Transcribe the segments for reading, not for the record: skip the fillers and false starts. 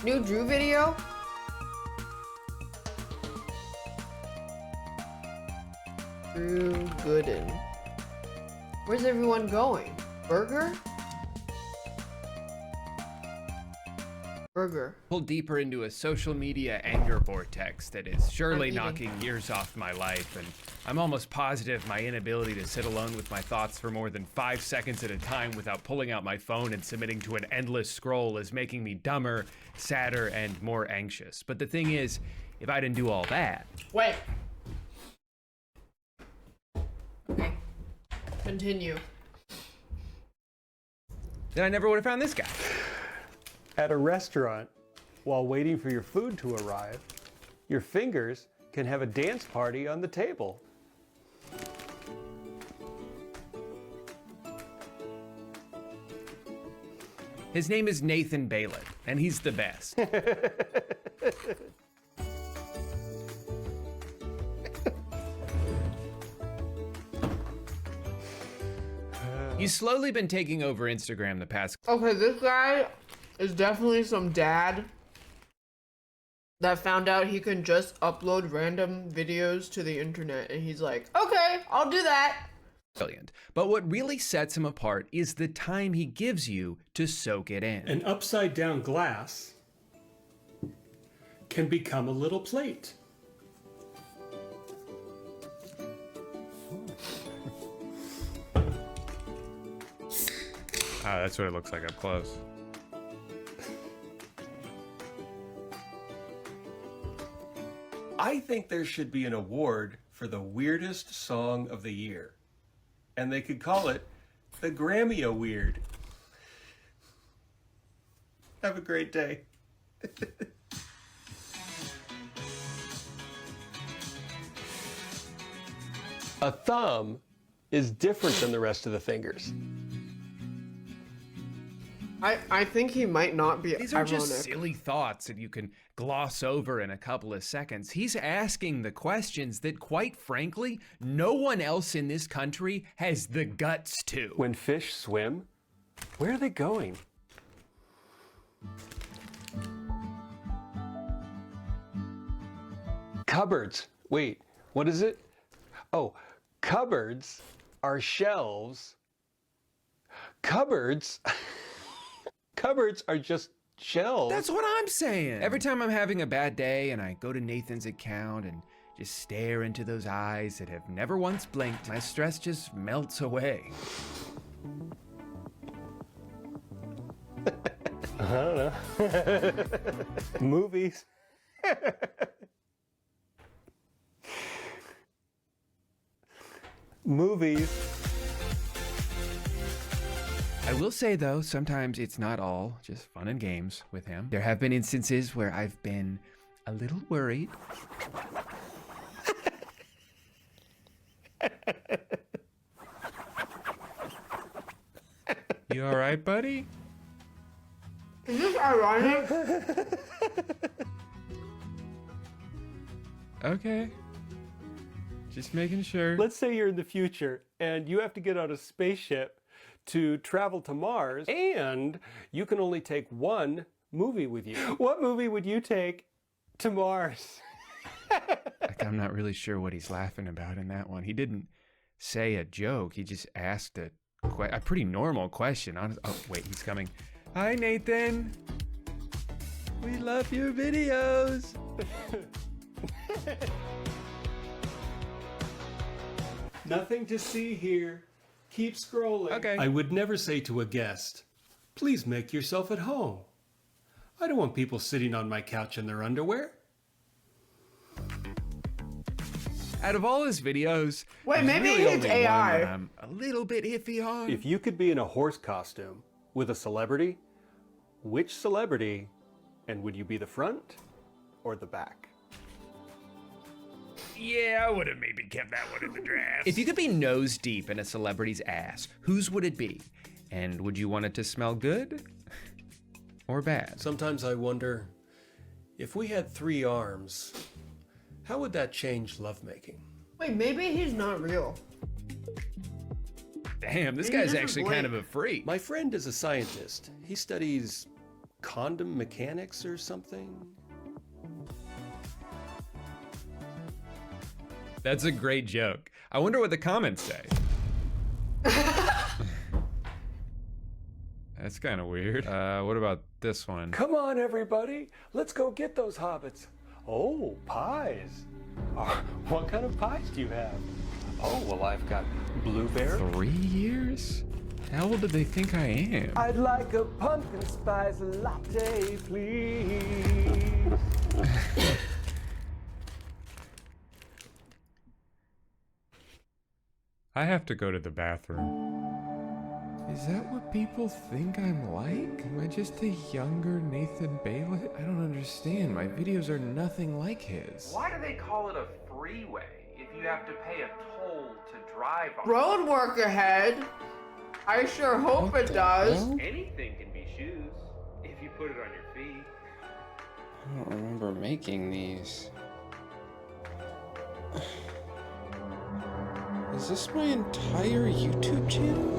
New Drew video? Drew Gooden. Where's everyone going? Burger? Burger. Pull deeper into a social media anger vortex that is surely knocking years off my life, and I'm almost positive my inability to sit alone with my thoughts for more than 5 seconds at a time without pulling out my phone and submitting to an endless scroll is making me dumber, sadder, and more anxious. But the thing is, if I didn't do all that... Wait. Okay. Continue. Then I never would have found this guy. At a restaurant, while waiting for your food to arrive, your fingers can have a dance party on the table. His name is Nathan Balin, and he's the best. He's slowly been taking over Instagram the past... Okay, this guy is definitely some dad that found out he can just upload random videos to the internet, and he's like, okay, I'll do that. Brilliant. But what really sets him apart is the time he gives you to soak it in. An upside down glass can become a little plate. Ah, that's what it looks like up close. I think there should be an award for the weirdest song of the year. And they could call it the Grammy-O-Weird. Have a great day. A thumb is different than the rest of the fingers. I think he might not be These are ironic. just silly thoughts that you can gloss over in a couple of seconds. He's asking the questions that, quite frankly, no one else in this country has the guts to. When fish swim, where are they going? Cupboards. Wait, what is it? Oh, cupboards are shelves. Cupboards... Cupboards are just shelves. That's what I'm saying. Every time I'm having a bad day and I go to Nathan's account and just stare into those eyes that have never once blinked, my stress just melts away. I don't know. Movies. Movies. I will say though, sometimes it's not all just fun and games with him. There have been instances where I've been a little worried. You all right, buddy? Is this ironic? Okay. Just making sure. Let's say you're in the future and you have to get on a spaceship to travel to Mars, and you can only take one movie with you. What movie would you take to Mars? Like, I'm not really sure what he's laughing about in that one. He didn't say a joke. He just asked a pretty normal question. Oh, wait, he's coming. Hi, Nathan. We love your videos. Nothing to see here. Keep scrolling. Okay. I would never say to a guest, please make yourself at home. I don't want people sitting on my couch in their underwear. Out of all his videos, Wait, there's maybe really it's only AI. one that I'm a little bit iffy on. If you could be in a horse costume with a celebrity, which celebrity, and would you be the front or the back? Yeah, I would have maybe kept that one in the draft. If you could be nose deep in a celebrity's ass, whose would it be? And would you want it to smell good or bad? Sometimes I wonder, if we had 3 arms, how would that change lovemaking? Wait, maybe he's not real. Damn, this Maybe guy's this is actually Blake. kind of a freak. My friend is a scientist. He studies condom mechanics or something? That's a great joke. I wonder what the comments say. That's kind of weird. What about this one? Come on, everybody. Let's go get those hobbits. Oh, pies. What kind of pies do you have? Oh, well, I've got blueberry. 3 years? How old do they think I am? I'd like a pumpkin spice latte, please. I have to go to the bathroom. Is that what people think I'm like? Am I just a younger Nathan Bailey? I don't understand. My videos are nothing like his. Why do they call it a freeway if you have to pay a toll to drive on? Road work ahead. I sure hope What it the does. hell? Anything can be shoes if you put it on your feet. I don't remember making these. Is this my entire YouTube channel?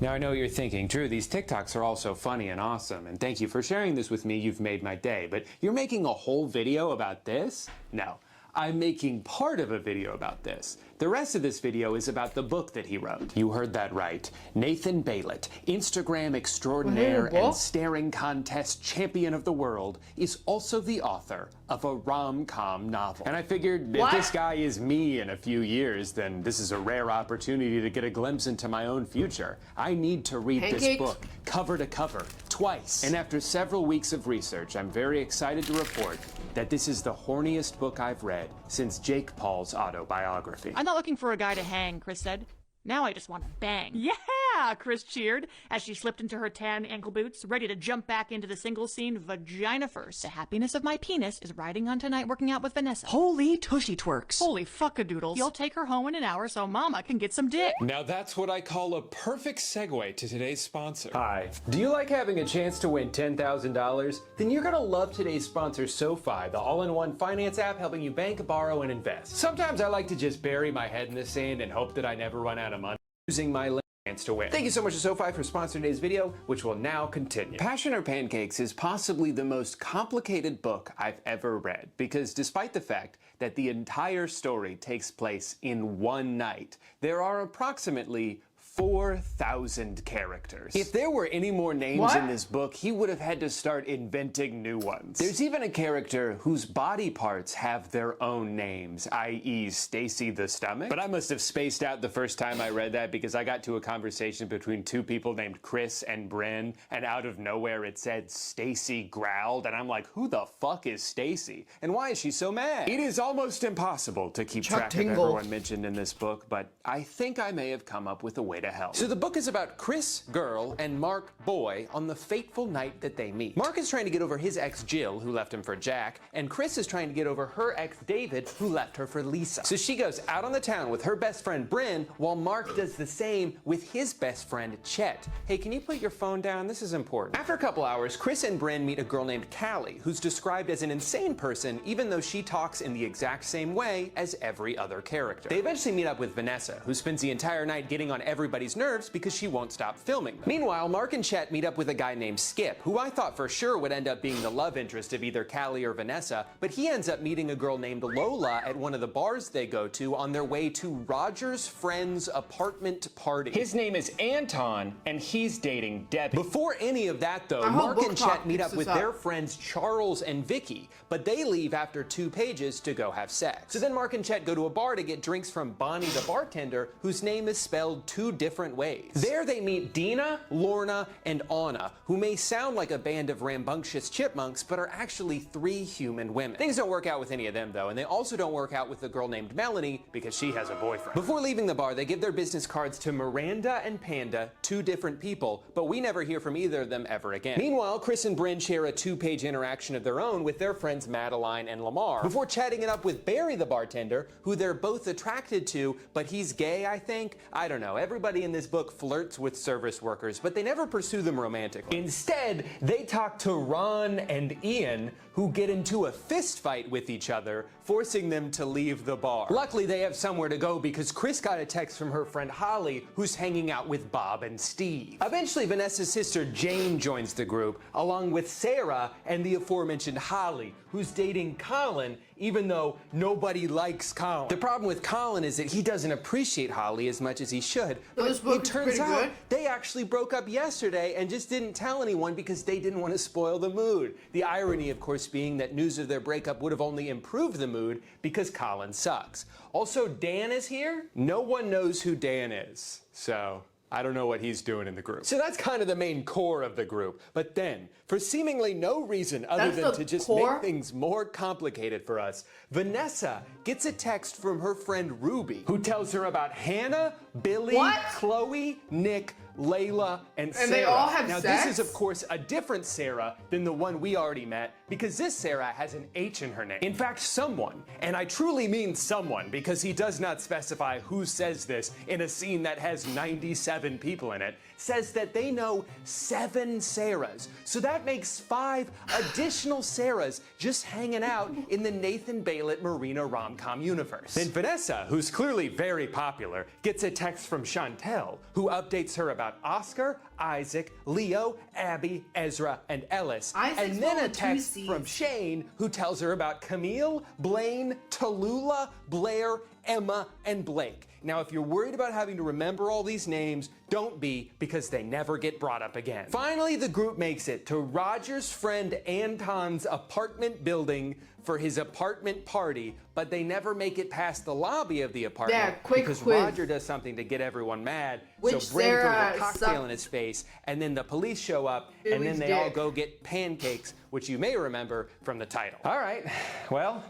Now I know what you're thinking, Drew, these TikToks are all so funny and awesome, and thank you for sharing this with me, you've made my day, but you're making a whole video about this? No, I'm making part of a video about this. The rest of this video is about the book that he wrote. You heard that right. Nathan Bailey, Instagram extraordinaire and staring contest champion of the world, is also the author of a rom-com novel. And I figured if this guy is me in a few years, then this is a rare opportunity to get a glimpse into my own future. I need to read this book cover to cover, twice. And after several weeks of research, I'm very excited to report that this is the horniest book I've read since Jake Paul's autobiography. I'm not looking for a guy to hang, Chris said. Now I just want to bang. Yeah, Chris cheered as she slipped into her tan ankle boots, ready to jump back into the single scene vagina first. The happiness of my penis is riding on tonight working out with Vanessa. Holy tushy twerks. Holy fuckadoodles. You'll take her home in an hour so mama can get some dick. Now that's what I call a perfect segue to today's sponsor. Hi. Do you like having a chance to win $10,000? Then you're gonna love today's sponsor, SoFi, the all-in-one finance app helping you bank, borrow, and invest. Sometimes I like to just bury my head in the sand and hope that I never run out of money using my chance to win. Thank you so much to SoFi for sponsoring today's video, which will now continue. Passion or Pancakes is possibly the most complicated book I've ever read, because despite the fact that the entire story takes place in one night, there are approximately 4,000 characters. If there were any more names in this book, he would have had to start inventing new ones. There's even a character whose body parts have their own names, i.e. Stacy the Stomach. But I must have spaced out the first time I read that because I got to a conversation between two people named Chris and Bryn, and out of nowhere it said Stacy growled, and I'm like, who the fuck is Stacy? And why is she so mad? It is almost impossible to keep track of everyone mentioned in this book, but I think I may have come up with a way to help. So the book is about Chris, girl, and Mark, boy, on the fateful night that they meet. Mark is trying to get over his ex, Jill, who left him for Jack, and Chris is trying to get over her ex, David, who left her for Lisa. So she goes out on the town with her best friend, Bryn, while Mark does the same with his best friend, Chet. Hey, can you put your phone down? This is important. After a couple hours, Chris and Bryn meet a girl named Callie, who's described as an insane person, even though she talks in the exact same way as every other character. They eventually meet up with Vanessa, who spends the entire night getting on everybody's nerves because she won't stop filming them. Meanwhile, Mark and Chet meet up with a guy named Skip, who I thought for sure would end up being the love interest of either Callie or Vanessa, but he ends up meeting a girl named Lola at one of the bars they go to on their way to Roger's friend's apartment party. His name is Anton, and he's dating Debbie. Before any of that, though, Mark and Chet meet up with their friends Charles and Vicky, but they leave after 2 pages to go have sex. So then Mark and Chet go to a bar to get drinks from Bonnie the bartender, whose name is spelled 2 different ways. There they meet Dina, Lorna, and Anna, who may sound like a band of rambunctious chipmunks, but are actually 3 human women. Things don't work out with any of them, though, and they also don't work out with the girl named Melanie because she has a boyfriend. Before leaving the bar, they give their business cards to Miranda and Panda, 2 different people, but we never hear from either of them ever again. Meanwhile, Chris and Bryn share a 2-page interaction of their own with their friends Madeline and Lamar, before chatting it up with Barry the bartender, who they're both attracted to, but he's gay, I think? I don't know. Everybody everybody in this book flirts with service workers, but they never pursue them romantically. Instead, they talk to Ron and Ian, who get into a fist fight with each other, forcing them to leave the bar. Luckily, they have somewhere to go because Chris got a text from her friend Holly, who's hanging out with Bob and Steve. Eventually, Vanessa's sister Jane joins the group, along with Sarah and the aforementioned Holly, who's dating Colin, even though nobody likes Colin. The problem with Colin is that he doesn't appreciate Holly as much as he should. So this book is pretty good. They actually broke up yesterday and just didn't tell anyone because they didn't want to spoil the mood. The irony, of course, being that news of their breakup would have only improved the mood because Colin sucks. Also, Dan is here. No one knows who Dan is, so I don't know what he's doing in the group. So that's kind of the main core of the group. But then, for seemingly no reason other than to just make things more complicated for us, Vanessa gets a text from her friend Ruby, who tells her about Hannah, Billy, Chloe, Nick, Layla, and Sarah. And they all have now, sex? this is, of course, a different Sarah than the one we already met, because this Sarah has an H in her name. In fact, someone, and I truly mean someone, because he does not specify who says this in a scene that has 97 people in it, says that they know 7 Sarahs. So that makes 5 additional Sarahs just hanging out in the Nathan Bailett Marina rom-com universe. Then Vanessa, who's clearly very popular, gets a text from Chantel, who updates her about Oscar, Isaac, Leo, Abby, Ezra, and Ellis. Isaac's and then a one with 2 text C's. from Shane, who tells her about Camille, Blaine, Tallulah, Blair, Emma, and Blake. Now, if you're worried about having to remember all these names, don't be, because they never get brought up again. Finally, the group makes it to Roger's friend Anton's apartment building for his apartment party, but they never make it past the lobby of the apartment because Roger does something to get everyone mad. Which so Brent throws Sarah a cocktail in his face, and then the police show up, and then they all go get pancakes, which you may remember from the title. All right, well,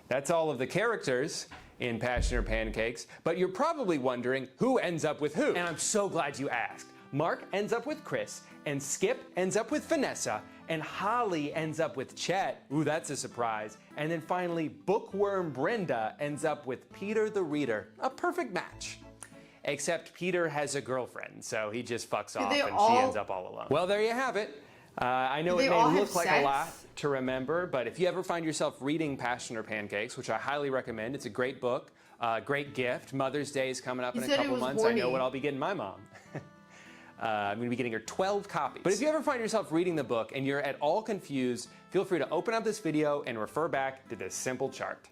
that's all of the characters in Passion or Pancakes, but you're probably wondering who ends up with who. And I'm so glad you asked. Mark ends up with Chris, and Skip ends up with Vanessa, and Holly ends up with Chet. Ooh, that's a surprise. And then finally, Bookworm Brenda ends up with Peter the Reader. A perfect match. Except Peter has a girlfriend, so he just fucks off and she ends up all alone. Well, there you have it. I know it may look like a lot to remember, but if you ever find yourself reading Passion or Pancakes, which I highly recommend, it's a great book, great gift. Mother's Day is coming up in a couple months. I know what I'll be getting my mom. I'm going to be getting her 12 copies. But if you ever find yourself reading the book and you're at all confused, feel free to open up this video and refer back to this simple chart.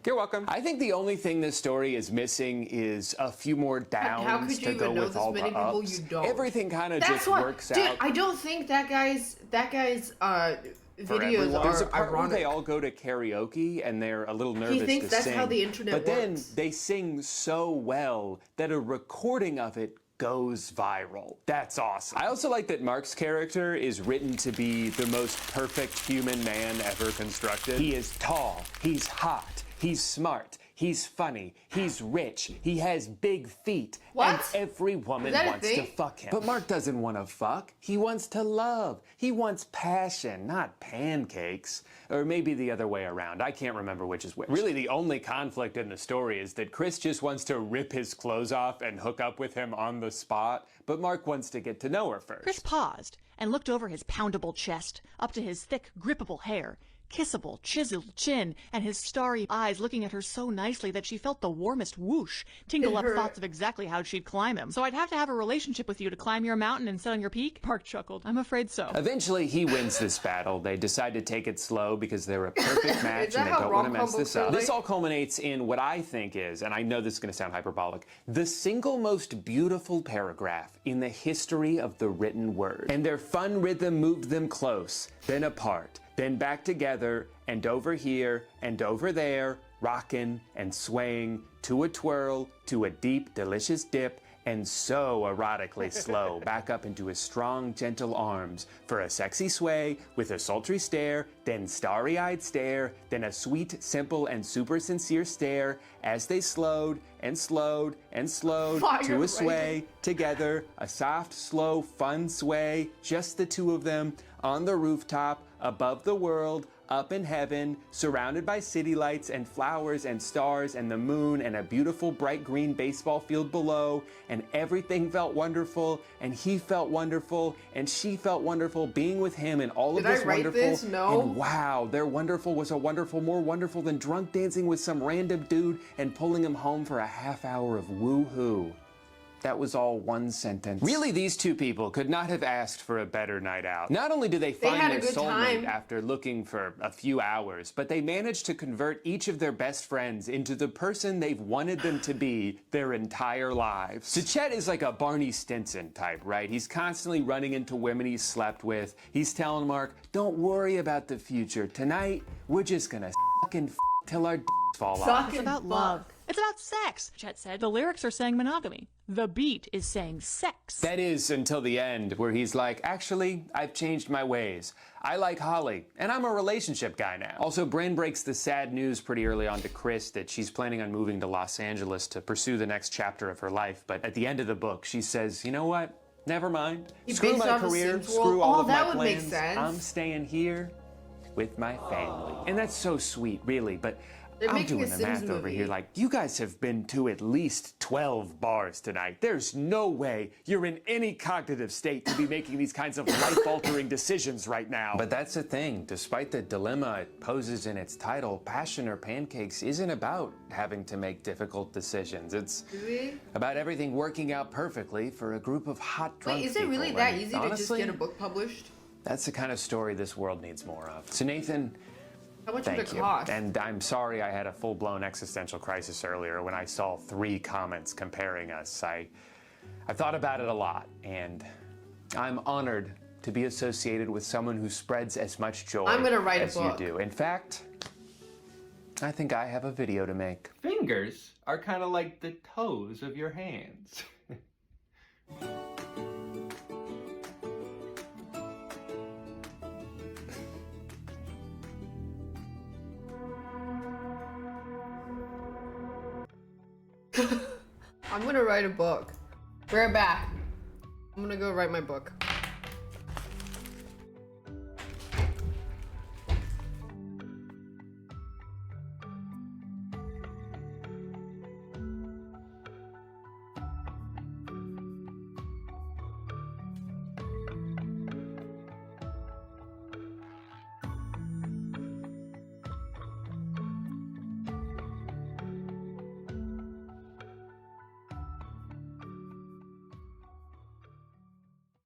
You're welcome. I think the only thing this story is missing is a few more downs to go with all the ups. Everything kind of just works out. Dude, I don't think that guy's videos are There's a part ironic. where they all go to karaoke and they're a little nervous to sing. He thinks that's how the internet works. But then they sing so well that a recording of it goes viral. That's awesome. I also like that Mark's character is written to be the most perfect human man ever constructed. He is tall, he's hot, he's smart, he's funny, he's rich, he has big feet, and every woman wants to fuck him. But Mark doesn't want to fuck. He wants to love. He wants passion, not pancakes. Or maybe the other way around. I can't remember which is which. Really, the only conflict in the story is that Chris just wants to rip his clothes off and hook up with him on the spot, but Mark wants to get to know her first. Chris paused and looked over his poundable chest, up to his thick, grippable hair, kissable, chiseled chin, and his starry eyes looking at her so nicely that she felt the warmest whoosh tingle up thoughts of exactly how she'd climb him. So I'd have to have a relationship with you to climb your mountain and sit on your peak? Mark chuckled. I'm afraid so. Eventually, he wins this battle. They decide to take it slow because they're a perfect match and they don't want to mess this up. This all culminates in what I think is, and I know this is going to sound hyperbolic, the single most beautiful paragraph in the history of the written word. And their fun rhythm moved them close, then apart, then back together, and over here, and over there, rockin' and swaying, to a twirl, to a deep, delicious dip, and so erotically slow back up into his strong, gentle arms for a sexy sway with a sultry stare, then starry-eyed stare, then a sweet, simple, and super sincere stare as they slowed and slowed and slowed to a sway together, a soft, slow, fun sway, just the two of them on the rooftop above the world, up in heaven, surrounded by city lights and flowers and stars and the moon and a beautiful bright green baseball field below, and everything felt wonderful, and he felt wonderful, and she felt wonderful being with him, and all of Did I this write wonderful. this? No. And wow, their wonderful was a wonderful, more wonderful than drunk dancing with some random dude and pulling him home for a half hour of woo-hoo. That was all one sentence. Really, these two people could not have asked for a better night out. Not only do they find had a their good soulmate time. after looking for a few hours, but they managed to convert each of their best friends into the person they've wanted them to be their entire lives. So Chet is like a Barney Stinson type, right? He's constantly running into women he's slept with. He's telling Mark, don't worry about the future. Tonight, we're just gonna fucking till our fall off. It's about love. It's about sex, Chet said. The lyrics are saying monogamy. The beat is saying sex. That is until the end, where he's like, actually, I've changed my ways. I like Holly, and I'm a relationship guy now. Also, Brain breaks the sad news pretty early on to Chris that she's planning on moving to Los Angeles to pursue the next chapter of her life. But at the end of the book, she says, you know what? Never mind. Screw based my off of career, Sims World? screw all Oh, of that my would make plans. sense. I'm staying here with my family. And that's so sweet, really, but They're I'm making doing a the math Sims over movie. here. Like, you guys have been to at least 12 bars tonight. There's no way you're in any cognitive state to be making these kinds of life-altering decisions right now. But that's the thing. Despite the dilemma it poses in its title, Passion or Pancakes isn't about having to make difficult decisions. It's Really? about everything working out perfectly for a group of hot drunk Wait, is it really people. that And easy to just honestly, get a book published? that's the kind of story this world needs more of. So Nathan, How much thank would it you. cost? And I'm sorry I had a full-blown existential crisis earlier when I saw 3 comments comparing us. I thought about it a lot, and I'm honored to be associated with someone who spreads as much joy I'm gonna write a as book. you do. In fact, I think I have a video to make. Fingers are kind of like the toes of your hands. I'm gonna write a book. We're back. I'm gonna go write my book.